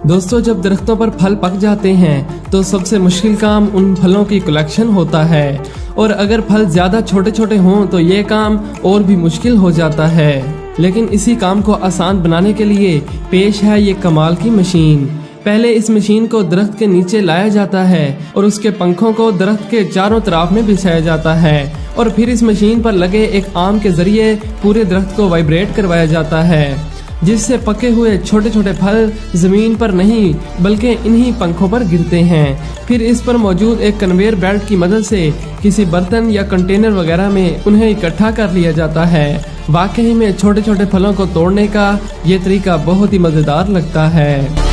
दोस्तों, जब दरख्तों पर फल पक जाते हैं तो सबसे मुश्किल काम उन फलों की कलेक्शन होता है, और अगर फल ज़्यादा छोटे छोटे हों तो ये काम और भी मुश्किल हो जाता है। लेकिन इसी काम को आसान बनाने के लिए पेश है ये कमाल की मशीन। पहले इस मशीन को दरख्त के नीचे लाया जाता है और उसके पंखों को दरख्त के चारों तरफ में बिछाया जाता है, और फिर इस मशीन पर लगे एक आर्म के जरिए पूरे दरख्त को वाइब्रेट करवाया जाता है, जिससे पके हुए छोटे छोटे फल जमीन पर नहीं बल्कि इन्हीं पंखों पर गिरते हैं। फिर इस पर मौजूद एक कन्वेयर बेल्ट की मदद से किसी बर्तन या कंटेनर वगैरह में उन्हें इकट्ठा कर लिया जाता है। वाकई में छोटे छोटे फलों को तोड़ने का ये तरीका बहुत ही मजेदार लगता है।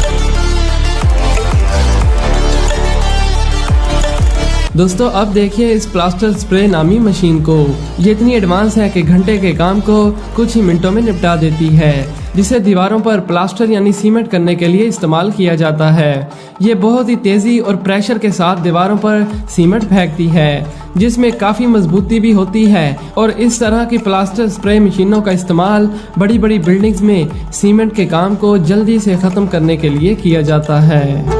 दोस्तों, अब देखिए इस प्लास्टर स्प्रे नामी मशीन को। ये इतनी एडवांस है कि घंटे के काम को कुछ ही मिनटों में निपटा देती है, जिसे दीवारों पर प्लास्टर यानी सीमेंट करने के लिए इस्तेमाल किया जाता है। ये बहुत ही तेजी और प्रेशर के साथ दीवारों पर सीमेंट फेंकती है, जिसमें काफी मजबूती भी होती है। और इस तरह की प्लास्टर स्प्रे मशीनों का इस्तेमाल बड़ी बड़ी बिल्डिंग्स में सीमेंट के काम को जल्दी से खत्म करने के लिए किया जाता है।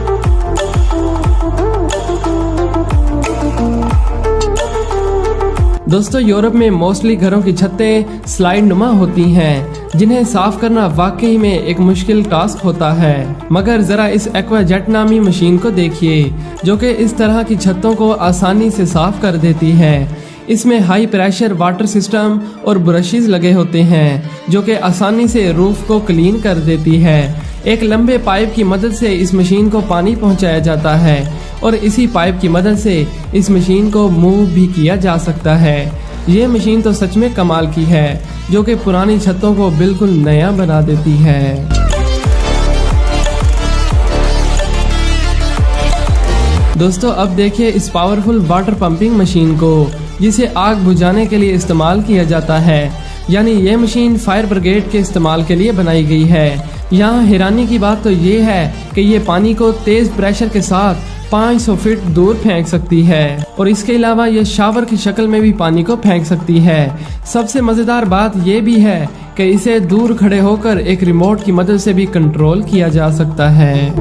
दोस्तों, यूरोप में मोस्टली घरों की छतें स्लाइड नुमा होती हैं, जिन्हें साफ करना वाकई में एक मुश्किल टास्क होता है। मगर जरा इस एक्वाजेट नामी मशीन को देखिए, जो कि इस तरह की छतों को आसानी से साफ कर देती है। इसमें हाई प्रेशर वाटर सिस्टम और ब्रशेस लगे होते हैं, जो कि आसानी से रूफ को क्लीन कर देती है। एक लंबे पाइप की मदद से इस मशीन को पानी पहुंचाया जाता है, और इसी पाइप की मदद से इस मशीन को मूव भी किया जा सकता है। ये मशीन तो सच में कमाल की है, जो कि पुरानी छतों को बिल्कुल नया बना देती है। दोस्तों, अब देखिए इस पावरफुल वाटर पंपिंग मशीन को, जिसे आग बुझाने के लिए इस्तेमाल किया जाता है। यानी ये मशीन फायर ब्रिगेड के इस्तेमाल के लिए बनाई गई है। यहाँ हैरानी की बात तो ये है कि ये पानी को तेज प्रेशर के साथ 500 फीट दूर फेंक सकती है, और इसके अलावा ये शावर की शक्ल में भी पानी को फेंक सकती है। सबसे मजेदार बात ये भी है कि इसे दूर खड़े होकर एक रिमोट की मदद से भी कंट्रोल किया जा सकता है।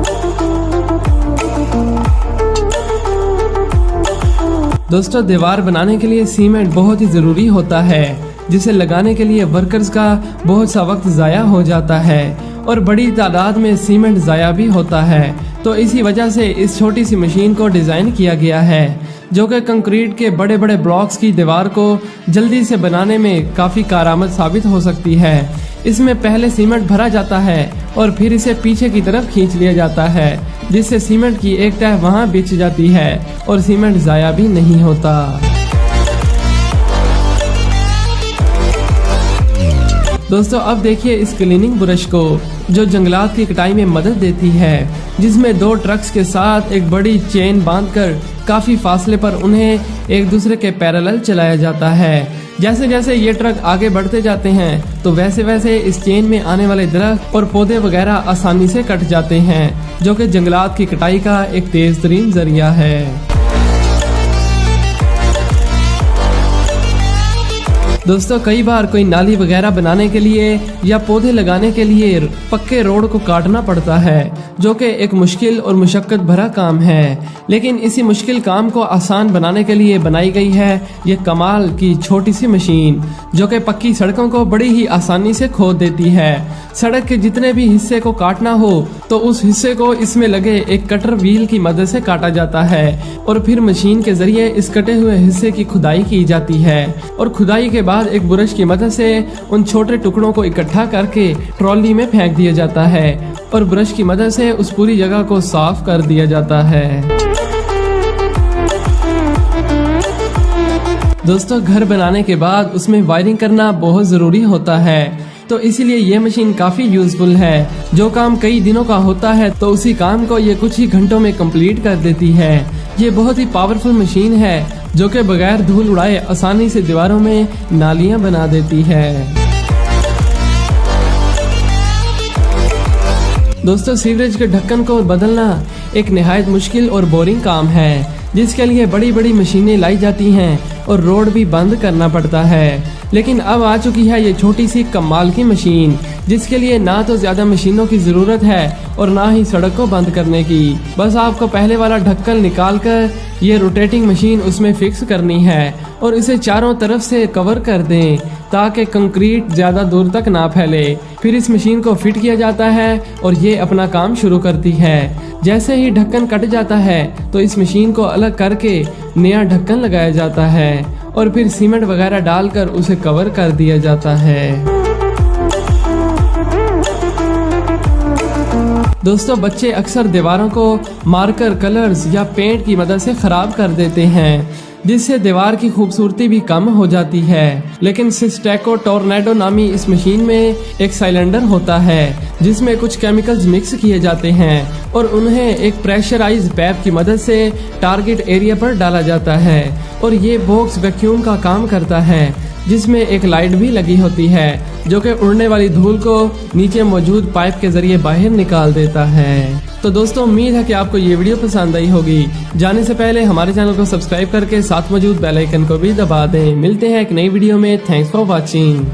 दोस्तों, दीवार बनाने के लिए सीमेंट बहुत ही जरूरी होता है, जिसे लगाने के लिए वर्कर्स का बहुत सा वक्त जाया हो जाता है, और बड़ी तादाद में सीमेंट जाया भी होता है। तो इसी वजह से इस छोटी सी मशीन को डिज़ाइन किया गया है, जो कि कंक्रीट के बड़े बड़े ब्लॉक्स की दीवार को जल्दी से बनाने में काफ़ी कारआमद साबित हो सकती है। इसमें पहले सीमेंट भरा जाता है और फिर इसे पीछे की तरफ खींच लिया जाता है, जिससे सीमेंट की एक तह वहाँ बिछ जाती है और सीमेंट जाया भी नहीं होता। दोस्तों, अब देखिए इस क्लीनिंग ब्रश को, जो जंगलात की कटाई में मदद देती है, जिसमें 2 ट्रक्स के साथ एक बड़ी चेन बांधकर काफी फासले पर उन्हें एक दूसरे के पैरेलल चलाया जाता है। जैसे जैसे ये ट्रक आगे बढ़ते जाते हैं तो वैसे वैसे इस चेन में आने वाले दरख्त और पौधे वगैरह आसानी से कट जाते हैं, जो कि जंगलात की कटाई का एक तेज तरीन जरिया है। दोस्तों, कई बार कोई नाली वगैरह बनाने के लिए या पौधे लगाने के लिए पक्के रोड को काटना पड़ता है, जो कि एक मुश्किल और मुशक्कत भरा काम है। लेकिन इसी मुश्किल काम को आसान बनाने के लिए बनाई गई है ये कमाल की छोटी सी मशीन, जो कि पक्की सड़कों को बड़ी ही आसानी से खोद देती है। सड़क के जितने भी हिस्से को काटना हो तो उस हिस्से को इसमें लगे एक कटर व्हील की मदद से काटा जाता है, और फिर मशीन के जरिए इस कटे हुए हिस्से की खुदाई की जाती है, और खुदाई के बाद एक ब्रश की मदद से उन छोटे टुकड़ों को इकट्ठा करके ट्रॉली में फेंक दिया जाता है, और ब्रश की मदद से उस पूरी जगह को साफ कर दिया जाता है। दोस्तों, घर बनाने के बाद उसमें वायरिंग करना बहुत जरूरी होता है, तो इसीलिए ये मशीन काफी यूजफुल है। जो काम कई दिनों का होता है तो उसी काम को ये कुछ ही घंटों में कंप्लीट कर देती है। ये बहुत ही पावरफुल मशीन है, जो कि बगैर धूल उड़ाए आसानी से दीवारों में नालियां बना देती है। दोस्तों, सीवरेज के ढक्कन को बदलना एक निहायत मुश्किल और बोरिंग काम है, जिसके लिए बड़ी बड़ी मशीनें लाई जाती हैं और रोड भी बंद करना पड़ता है। लेकिन अब आ चुकी है ये छोटी सी कमाल की मशीन, जिसके लिए ना तो ज्यादा मशीनों की जरूरत है और ना ही सड़क को बंद करने की। बस आपको पहले वाला ढक्कन निकाल कर ये रोटेटिंग मशीन उसमें फिक्स करनी है और इसे चारों तरफ से कवर कर दें ताकि कंक्रीट ज्यादा दूर तक ना फैले। फिर इस मशीन को फिट किया जाता है और ये अपना काम शुरू करती है। जैसे ही ढक्कन कट जाता है तो इस मशीन को अलग करके नया ढक्कन लगाया जाता है और फिर सीमेंट वगैरह डालकर उसे कवर कर दिया जाता है। दोस्तों, बच्चे अक्सर दीवारों को मार्कर, कलर्स या पेंट की मदद से खराब कर देते हैं, जिससे दीवार की खूबसूरती भी कम हो जाती है। लेकिन सिस्टेको टोर्नेडो नामी इस मशीन में एक सिलेंडर होता है जिसमें कुछ केमिकल्स मिक्स किए जाते हैं और उन्हें एक प्रेशराइज पैप की मदद से टारगेट एरिया पर डाला जाता है और ये बॉक्स वैक्यूम का काम करता है, जिसमें एक लाइट भी लगी होती है जो कि उड़ने वाली धूल को नीचे मौजूद पाइप के जरिए बाहर निकाल देता है। तो दोस्तों, उम्मीद है कि आपको ये वीडियो पसंद आई होगी। जाने से पहले हमारे चैनल को सब्सक्राइब करके साथ मौजूद बेल आइकन को भी दबा दें। मिलते हैं एक नई वीडियो में। Thanks for watching.